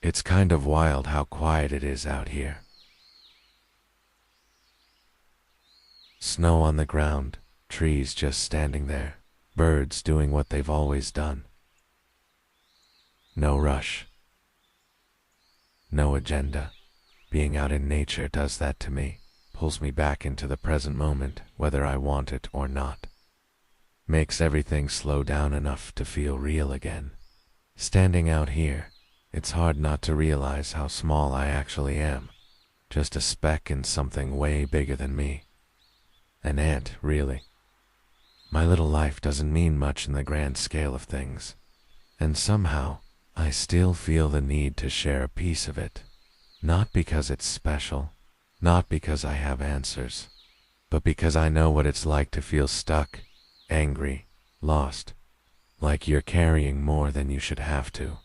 It's kind of wild how quiet it is out here. Snow on the ground, trees just standing there, birds doing what they've always done. No rush. No agenda. Being out in nature does that to me, pulls me back into the present moment, whether I want it or not. Makes everything slow down enough to feel real again. Standing out here, it's hard not to realize how small I actually am. Just a speck in something way bigger than me. An ant, really. My little life doesn't mean much in the grand scale of things. And somehow, I still feel the need to share a piece of it. Not because it's special, not because I have answers, but because I know what it's like to feel stuck, angry, lost, like you're carrying more than you should have to.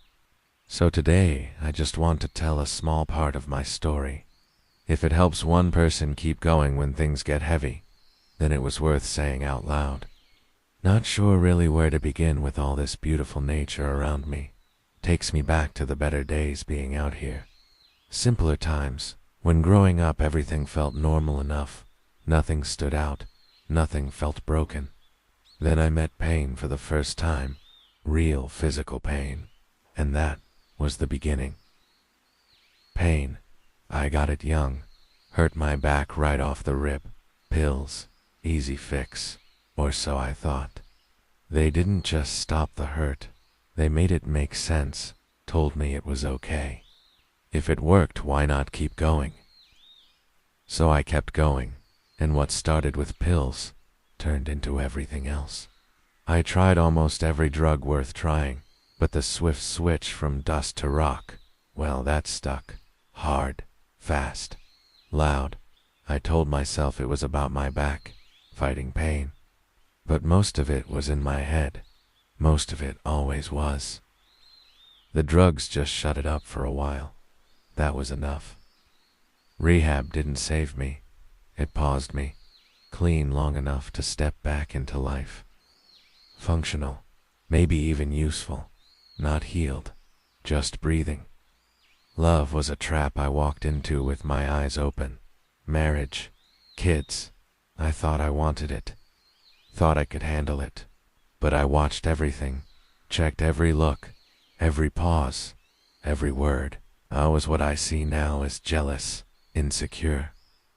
So today, I just want to tell a small part of my story. If it helps one person keep going when things get heavy, then it was worth saying out loud. Not sure really where to begin with all this beautiful nature around me. Takes me back to the better days being out here. Simpler times, when growing up everything felt normal enough. Nothing stood out, nothing felt broken. Then I met pain for the first time, real physical pain, and that was the beginning. Pain. I got it young, hurt my back right off the rip. Pills, easy fix, or so I thought. They didn't just stop the hurt, they made it make sense, told me it was okay. If it worked, why not keep going? So I kept going, and what started with pills turned into everything else. I tried almost every drug worth trying, but the swift switch from dust to rock, well, that stuck. Hard, fast, loud. I told myself it was about my back, fighting pain. But most of it was in my head. Most of it always was. The drugs just shut it up for a while. That was enough. Rehab didn't save me. It paused me, clean long enough to step back into life. Functional, maybe even useful, not healed, just breathing. Love was a trap I walked into with my eyes open. Marriage, kids, I thought I wanted it, thought I could handle it. But I watched everything, checked every look, every pause, every word. I was what I see now as jealous, insecure,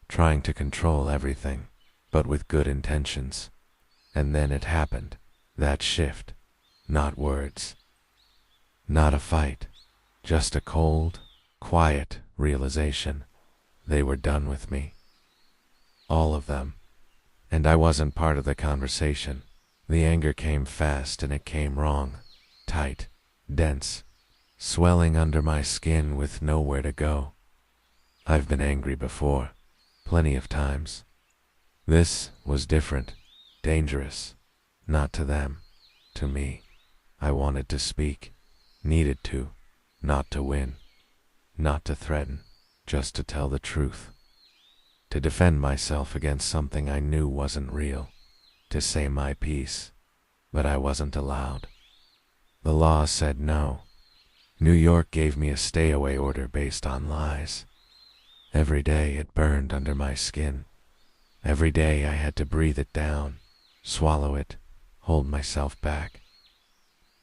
trying to control everything, but with good intentions. And then it happened, that shift. Not words, not a fight, just a cold, quiet realization. They were done with me. All of them. And I wasn't part of the conversation. The anger came fast and it came wrong. Tight, dense, swelling under my skin with nowhere to go. I've been angry before, plenty of times. This was different, dangerous. Not to them, to me. I wanted to speak, needed to, not to win, not to threaten, just to tell the truth. To defend myself against something I knew wasn't real. To say my piece, but I wasn't allowed. The law said no. New York gave me a stay-away order based on lies. Every day it burned under my skin. Every day I had to breathe it down, swallow it, hold myself back.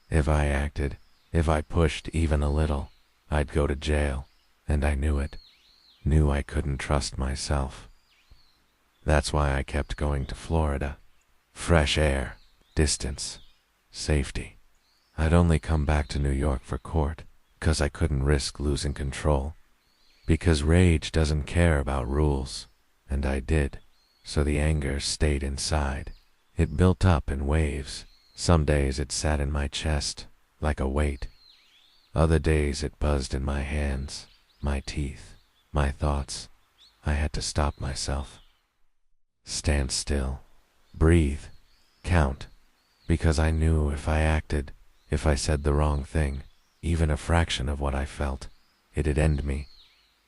If I acted, if I pushed even a little, I'd go to jail, and I knew it. Knew I couldn't trust myself. That's why I kept going to Florida. Fresh air, distance, safety. I'd only come back to New York for court, 'cause I couldn't risk losing control. Because rage doesn't care about rules, and I did, so the anger stayed inside. It built up in waves. Some days it sat in my chest, like a weight. Other days it buzzed in my hands, my teeth, my thoughts. I had to stop myself. Stand still. Breathe. Count. Because I knew if I acted, if I said the wrong thing, even a fraction of what I felt, it'd end me.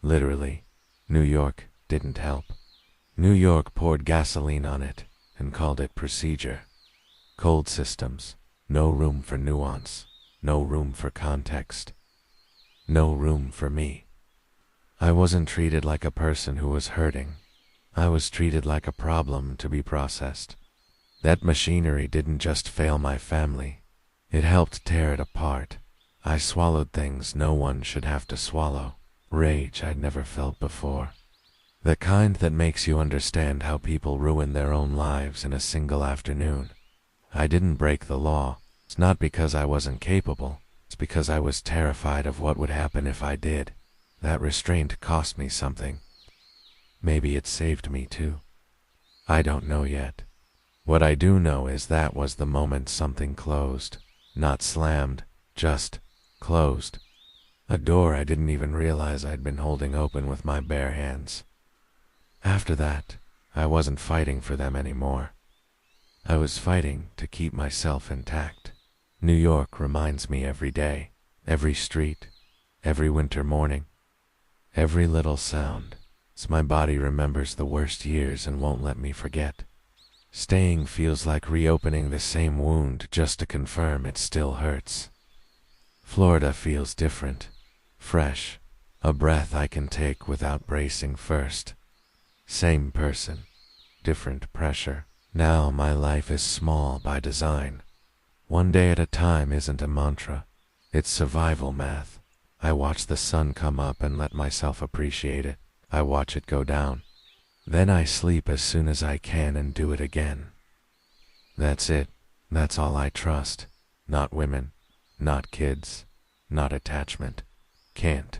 Literally. New York didn't help. New York poured gasoline on it and called it procedure. Cold systems. No room for nuance. No room for context. No room for me. I wasn't treated like a person who was hurting. I was treated like a problem to be processed. That machinery didn't just fail my family. It helped tear it apart. I swallowed things no one should have to swallow. Rage I'd never felt before. The kind that makes you understand how people ruin their own lives in a single afternoon. I didn't break the law. It's not because I wasn't capable. It's because I was terrified of what would happen if I did. That restraint cost me something. Maybe it saved me too. I don't know yet. What I do know is that was the moment something closed. Not slammed, just closed. A door I didn't even realize I'd been holding open with my bare hands. After that, I wasn't fighting for them anymore. I was fighting to keep myself intact. New York reminds me every day, every street, every winter morning, every little sound. It's my body remembers the worst years and won't let me forget. Staying feels like reopening the same wound just to confirm it still hurts. Florida feels different, fresh, a breath I can take without bracing first. Same person, different pressure. Now my life is small by design. One day at a time isn't a mantra. It's survival math. I watch the sun come up and let myself appreciate it. I watch it go down. Then I sleep as soon as I can and do it again. That's it. That's all I trust. Not women, not kids, not attachment. Can't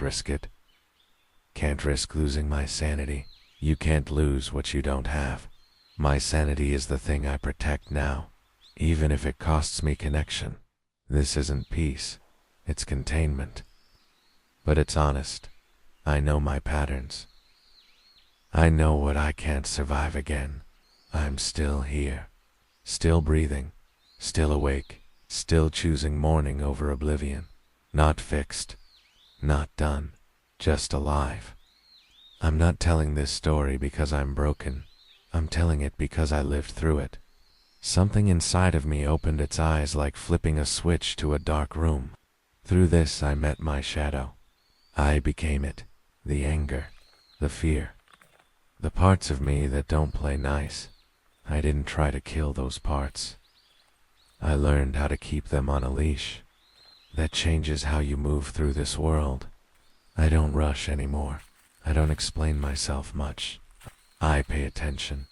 risk it. Can't risk losing my sanity. You can't lose what you don't have. My sanity is the thing I protect now, even if it costs me connection. This isn't peace, it's containment. But it's honest. I know my patterns. I know what I can't survive again. I'm still here, still breathing, still awake, still choosing morning over oblivion. Not fixed, not done, just alive. I'm not telling this story because I'm broken. I'm telling it because I lived through it. Something inside of me opened its eyes like flipping a switch to a dark room. Through this I met my shadow. I became it. The anger, the fear, the parts of me that don't play nice. I didn't try to kill those parts. I learned how to keep them on a leash. That changes how you move through this world. I don't rush anymore. I don't explain myself much. I pay attention.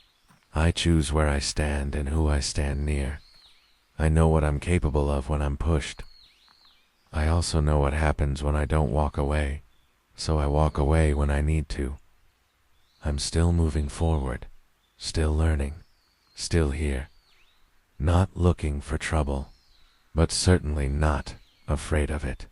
I choose where I stand and who I stand near. I know what I'm capable of when I'm pushed. I also know what happens when I don't walk away, so I walk away when I need to. I'm still moving forward, still learning, still here. Not looking for trouble, but certainly not afraid of it.